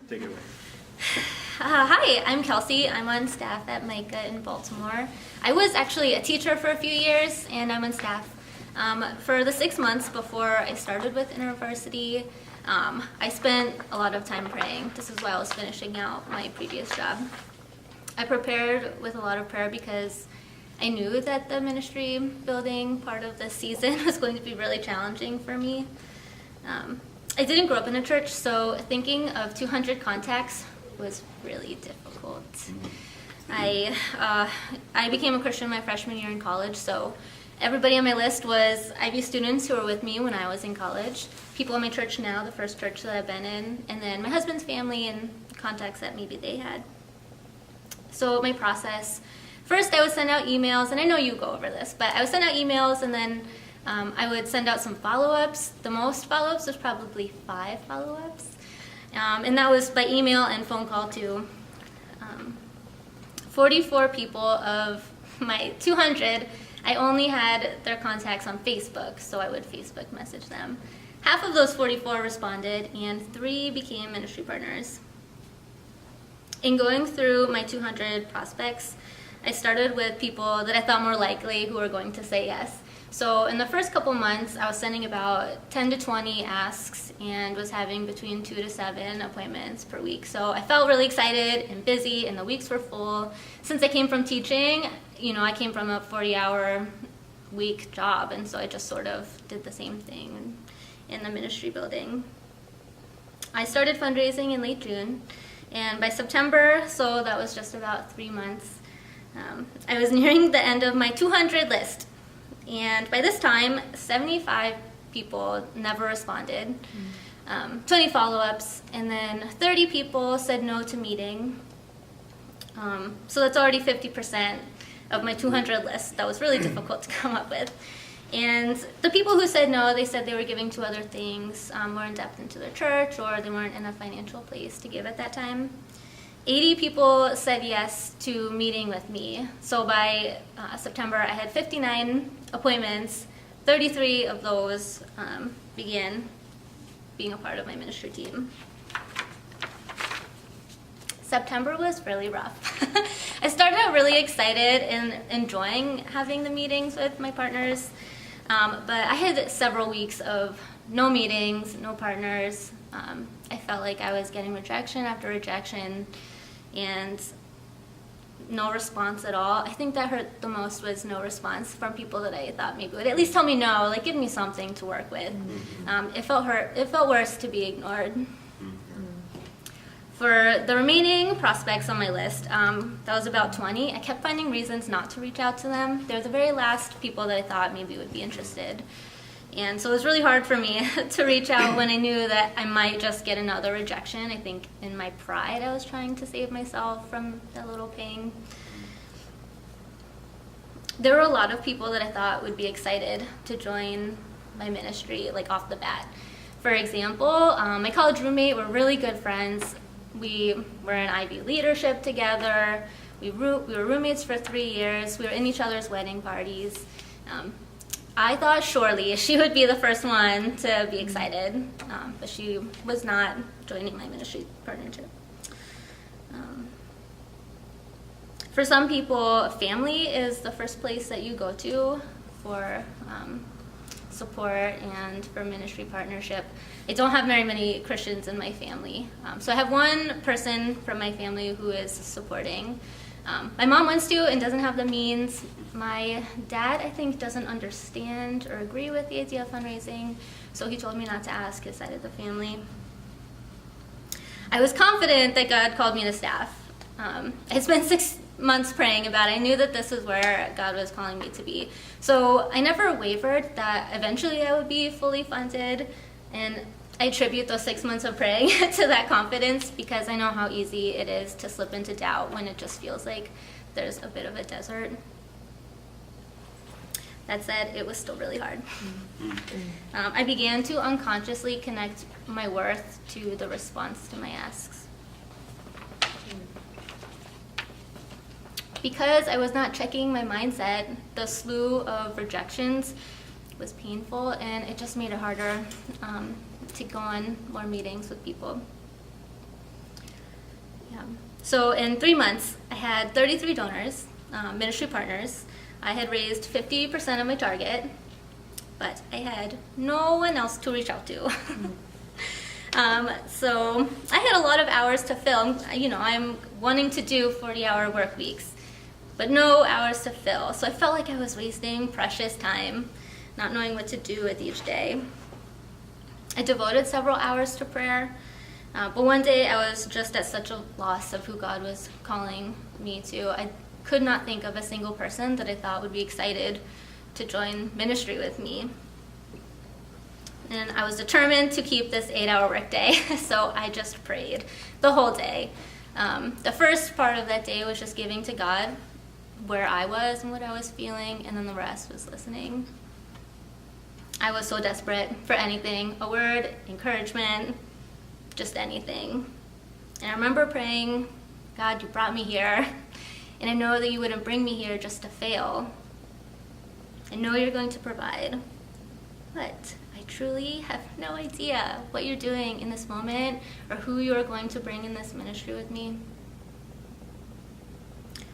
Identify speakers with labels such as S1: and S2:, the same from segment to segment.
S1: Take it away.
S2: Hi, I'm Kelsey. I'm on staff at Micah in Baltimore. I was actually a teacher for a few years, and I'm on staff. For the 6 months before I started with InterVarsity, I spent a lot of time praying. This is why I was finishing out my previous job. I prepared with a lot of prayer because I knew that the ministry building part of the season was going to be really challenging for me. I didn't grow up in a church, so thinking of 200 contacts was really difficult. I became a Christian my freshman year in college, so everybody on my list was Ivy students who were with me when I was in college, people in my church now, the first church that I've been in, and then my husband's family and contacts that maybe they had. So my process, first I would send out emails, and I know you go over this, but I would send out emails and then I would send out some follow-ups. The most follow-ups was probably 5 follow-ups. And that was by email and phone call too. 44 people of my 200, I only had their contacts on Facebook, so I would Facebook message them. Half of those 44 responded, and 3 became ministry partners. In going through my 200 prospects, I started with people that I thought more likely who were going to say yes. So in the first couple months, I was sending about 10 to 20 asks and was having between 2 to 7 appointments per week. So I felt really excited and busy, and the weeks were full. Since I came from teaching, I came from a 40-hour week job, and so I just sort of did the same thing in the ministry building. I started fundraising in late June, and by September, so that was just about 3 months, I was nearing the end of my 200 list. And by this time, 75 people never responded, 20 follow-ups, and then 30 people said no to meeting. So that's already 50% of my 200 list. That was really difficult to come up with. And the people who said no, they said they were giving to other things, more in depth into their church, or they weren't in a financial place to give at that time. 80 people said yes to meeting with me. So by September, I had 59 appointments. 33 of those began being a part of my ministry team. September was really rough. I started out really excited and enjoying having the meetings with my partners, but I had several weeks of no meetings, no partners. I felt like I was getting rejection after rejection and no response at all. I think that hurt the most was no response from people that I thought maybe would at least tell me no, like give me something to work with. It felt worse to be ignored. For the remaining prospects on my list, that was about 20, I kept finding reasons not to reach out to them. They're the very last people that I thought maybe would be interested. And so it was really hard for me to reach out when I knew that I might just get another rejection. I think in my pride I was trying to save myself from that little ping. There were a lot of people that I thought would be excited to join my ministry, like off the bat. For example, my college roommate, we're really good friends. We were in Ivy leadership together. We were roommates for 3 years. We were in each other's wedding parties. I thought surely she would be the first one to be excited, but she was not joining my ministry partnership. For some people, family is the first place that you go to for support and for ministry partnership. I don't have very many Christians in my family, so I have one person from my family who is supporting. My mom wants to and doesn't have the means. My dad, I think, doesn't understand or agree with the idea of fundraising, so he told me not to ask his side of the family. I was confident that God called me to staff. I spent 6 months praying about it. I knew that this is where God was calling me to be. So I never wavered that eventually I would be fully funded, and I attribute those 6 months of praying to that confidence because I know how easy it is to slip into doubt when it just feels like there's a bit of a desert. That said, it was still really hard. I began to unconsciously connect my worth to the response to my asks. Because I was not checking my mindset, the slew of rejections was painful, and it just made it harder to go on more meetings with people. So in 3 months, I had 33 donors, ministry partners. I had raised 50% of my target, but I had no one else to reach out to. So I had a lot of hours to fill. I'm wanting to do 40-hour work weeks, but no hours to fill. So I felt like I was wasting precious time, not knowing what to do with each day. I devoted several hours to prayer, but one day I was just at such a loss of who God was calling me to. I could not think of a single person that I thought would be excited to join ministry with me. And I was determined to keep this 8-hour workday, so I just prayed the whole day. The first part of that day was just giving to God where I was and what I was feeling, and then the rest was listening. I was so desperate for anything, a word, encouragement, just anything. And I remember praying, God, you brought me here, and I know that you wouldn't bring me here just to fail. I know you're going to provide, but I truly have no idea what you're doing in this moment or who you are going to bring in this ministry with me.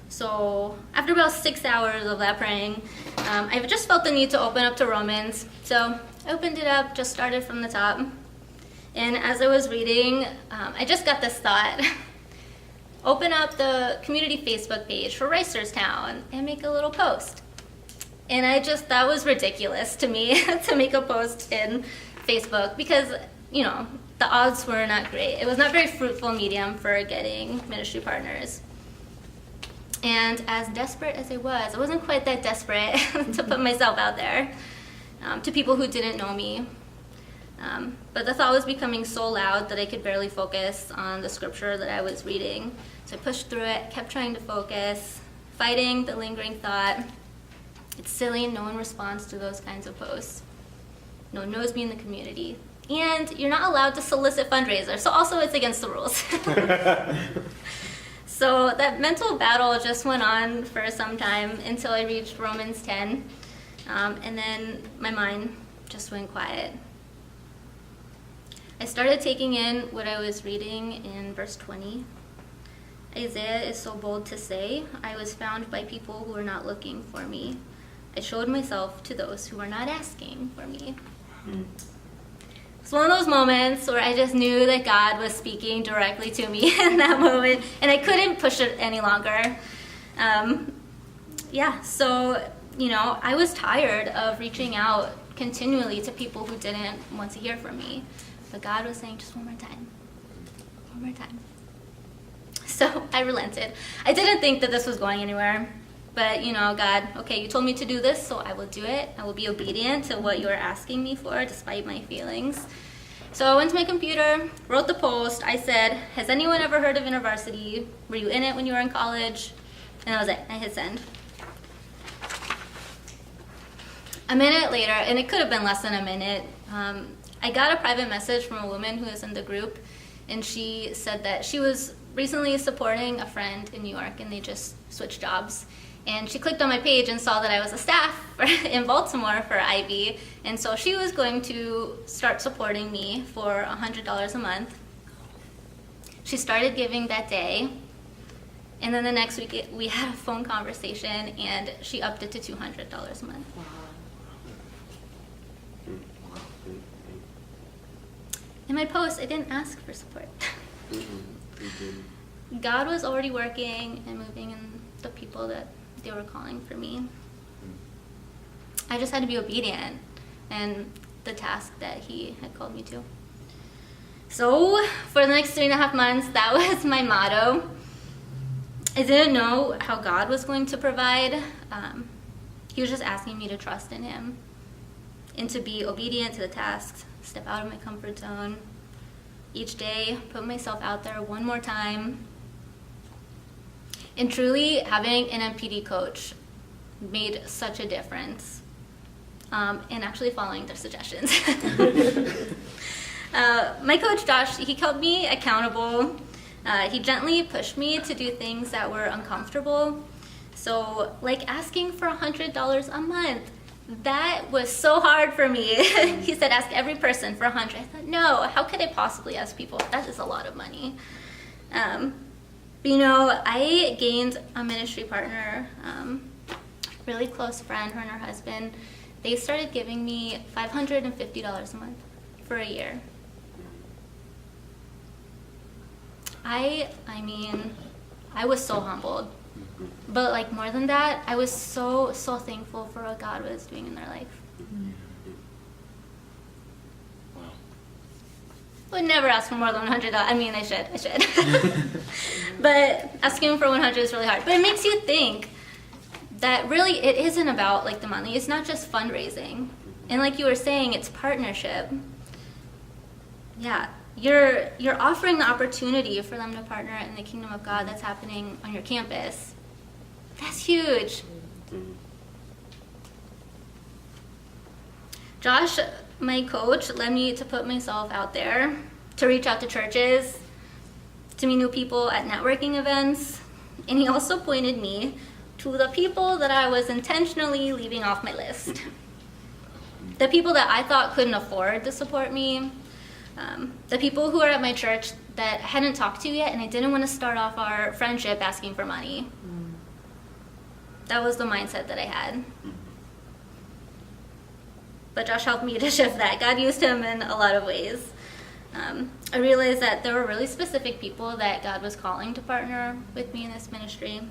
S2: So after about 6 hours of that praying, I just felt the need to open up to Romans. So I opened it up, just started from the top. And as I was reading, I just got this thought. Open up the community Facebook page for Reisterstown and make a little post. And that was ridiculous to me to make a post in Facebook because, the odds were not great. It was not a very fruitful medium for getting ministry partners. And as desperate as I wasn't quite that desperate to put myself out there to people who didn't know me. But the thought was becoming so loud that I could barely focus on the scripture that I was reading. So I pushed through it, kept trying to focus, fighting the lingering thought. It's silly, no one responds to those kinds of posts. No one knows me in the community. And you're not allowed to solicit fundraisers, so also it's against the rules. So that mental battle just went on for some time until I reached Romans 10, and then my mind just went quiet. I started taking in what I was reading in verse 20. Isaiah is so bold to say, I was found by people who were not looking for me. I showed myself to those who were not asking for me. It's one of those moments where I just knew that God was speaking directly to me in that moment, and I couldn't push it any longer. So I was tired of reaching out continually to people who didn't want to hear from me. But God was saying, just one more time. So I relented. I didn't think that this was going anywhere. But, God, okay, you told me to do this, so I will do it. I will be obedient to what you are asking me for, despite my feelings. So I went to my computer, wrote the post. I said, has anyone ever heard of InterVarsity? Were you in it when you were in college? And that was it. I hit send. A minute later, and it could have been less than a minute, I got a private message from a woman who was in the group, and she said that she was recently supporting a friend in New York, and they just switched jobs. And she clicked on my page and saw that I was a staff in Baltimore for Ivy. And so she was going to start supporting me for $100 a month. She started giving that day. And then the next week we had a phone conversation and she upped it to $200 a month.
S1: Wow.
S2: In my post, I didn't ask for support. God was already working and moving in the people that they were calling for me. I just had to be obedient and the task that he had called me to. So for the next 3.5 months, that was my motto. I didn't know how God was going to provide. He was just asking me to trust in him and to be obedient to the tasks, step out of my comfort zone. Each day, put myself out there one more time. And truly, having an MPD coach made such a difference. And actually following their suggestions. My coach, Josh, he kept me accountable. He gently pushed me to do things that were uncomfortable. So, like asking for $100 a month. That was so hard for me. He said, ask every person for $100. I thought, no, how could I possibly ask people? That is a lot of money. But I gained a ministry partner, really close friend, her and her husband. They started giving me $550 a month for a year. I was so humbled. But more than that, I was so thankful for what God was doing in their life.
S1: Wow.
S2: Would never ask for more than $100. I should. But asking for 100 is really hard. But it makes you think that really it isn't about the money. It's not just fundraising. And like you were saying, it's partnership. Yeah, you're offering the opportunity for them to partner in the kingdom of God that's happening on your campus. That's huge. Josh, my coach, led me to put myself out there, to reach out to churches, to meet new people at networking events, and he also pointed me to the people that I was intentionally leaving off my list. The people that I thought couldn't afford to support me, the people who are at my church that I hadn't talked to yet, and I didn't want to start off our friendship asking for money. That was the mindset that I had. But Josh helped me to shift that. God used him in a lot of ways. I realized that there were really specific people that God was calling to partner with me in this ministry.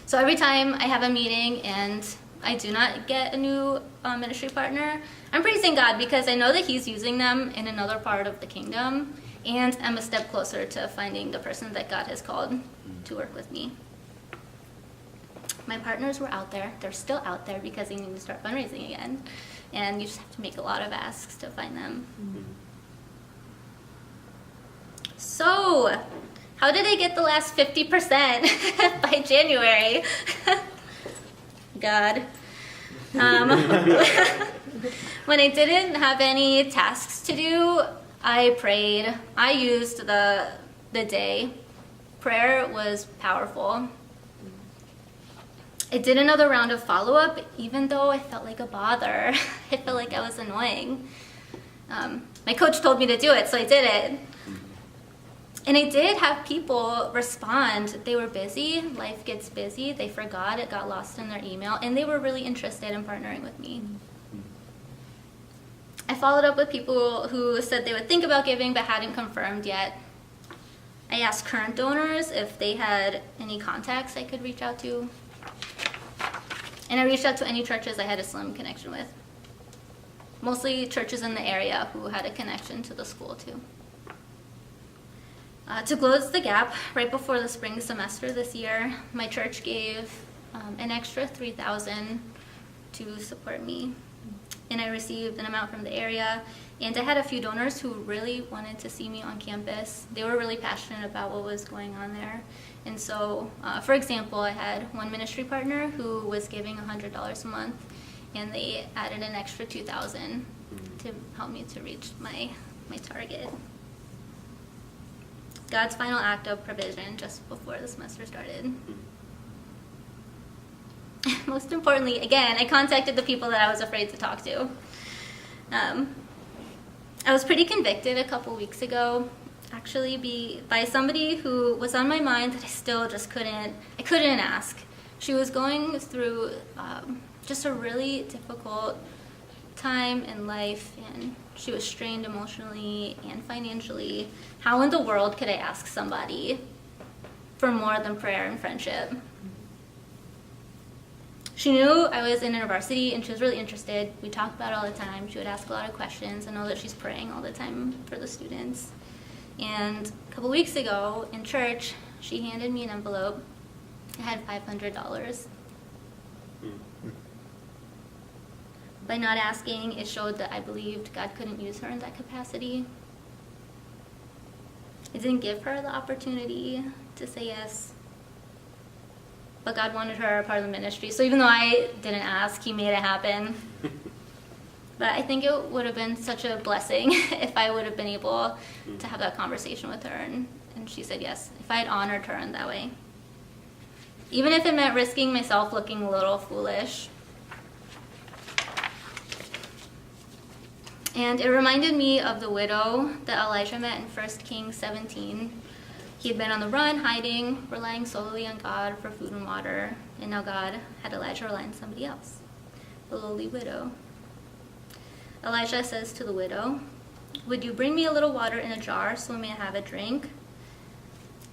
S2: So every time I have a meeting and I do not get a new ministry partner, I'm praising God because I know that he's using them in another part of the kingdom, and I'm a step closer to finding the person that God has called to work with me. My partners were out there. They're still out there because they need to start fundraising again. And you just have to make a lot of asks to find them. So, how did I get the last 50% by January? God. When I didn't have any tasks to do, I prayed. I used the day. Prayer was powerful. I did another round of follow-up, even though I felt like a bother. I felt like I was annoying. My coach told me to do it, so I did it. And I did have people respond. They were busy. Life gets busy. They forgot. It got lost in their email. And they were really interested in partnering with me. I followed up with people who said they would think about giving but hadn't confirmed yet. I asked current donors if they had any contacts I could reach out to. And I reached out to any churches I had a slim connection with. Mostly churches in the area who had a connection to the school too. To close the gap, right before the spring semester this year, my church gave an extra $3,000 to support me. And I received an amount from the area. And I had a few donors who really wanted to see me on campus. They were really passionate about what was going on there. And so, for example, I had one ministry partner who was giving $100 a month, and they added an extra $2,000 to help me to reach my target. God's final act of provision just before the semester started. Most importantly, again, I contacted the people that I was afraid to talk to. I was pretty convicted a couple weeks ago, actually, by somebody who was on my mind that I still just couldn't ask. She was going through just a really difficult time in life, and she was strained emotionally and financially. How in the world could I ask somebody for more than prayer and friendship? She knew I was in university and she was really interested. We talked about it all the time. She would ask a lot of questions. I know that she's praying all the time for the students. And a couple weeks ago in church, she handed me an envelope. It had $500. By not asking, it showed that I believed God couldn't use her in that capacity. I didn't give her the opportunity to say yes. But God wanted her a part of the ministry. So even though I didn't ask, he made it happen. But I think it would have been such a blessing if I would have been able to have that conversation with her. And she said yes, if I had honored her in that way. Even if it meant risking myself looking a little foolish. And it reminded me of the widow that Elijah met in 1 Kings 17. He had been on the run, hiding, relying solely on God for food and water, and now God had Elijah rely on somebody else, the lowly widow. Elijah says to the widow, "Would you bring me a little water in a jar so I may have a drink?"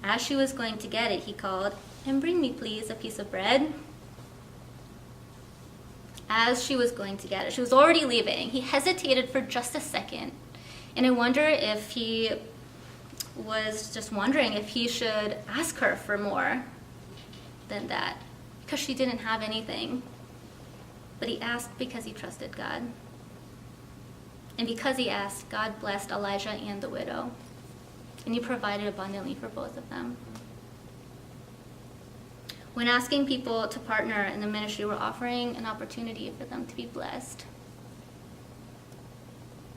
S2: As she was going to get it, he called, "And bring me, please, a piece of bread." As she was going to get it, she was already leaving. He hesitated for just a second, and I wonder if he was just wondering if he should ask her for more than that, because she didn't have anything. But he asked because he trusted God. And because he asked, God blessed Elijah and the widow, and he provided abundantly for both of them. When asking people to partner in the ministry, we're offering an opportunity for them to be blessed.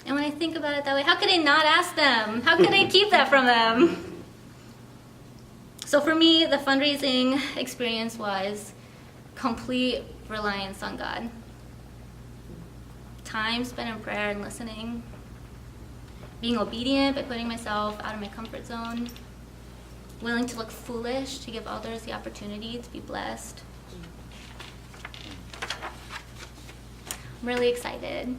S2: And when I think about it that way, how could I not ask them? How could I keep that from them? So for me, the fundraising experience was complete reliance on God. Time spent in prayer and listening. Being obedient by putting myself out of my comfort zone. Willing to look foolish to give others the opportunity to be blessed. I'm really excited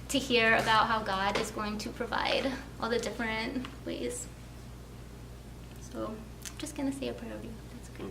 S2: to hear about how God is going to provide all the different ways. So I'm just going to say a prayer over you. That's okay.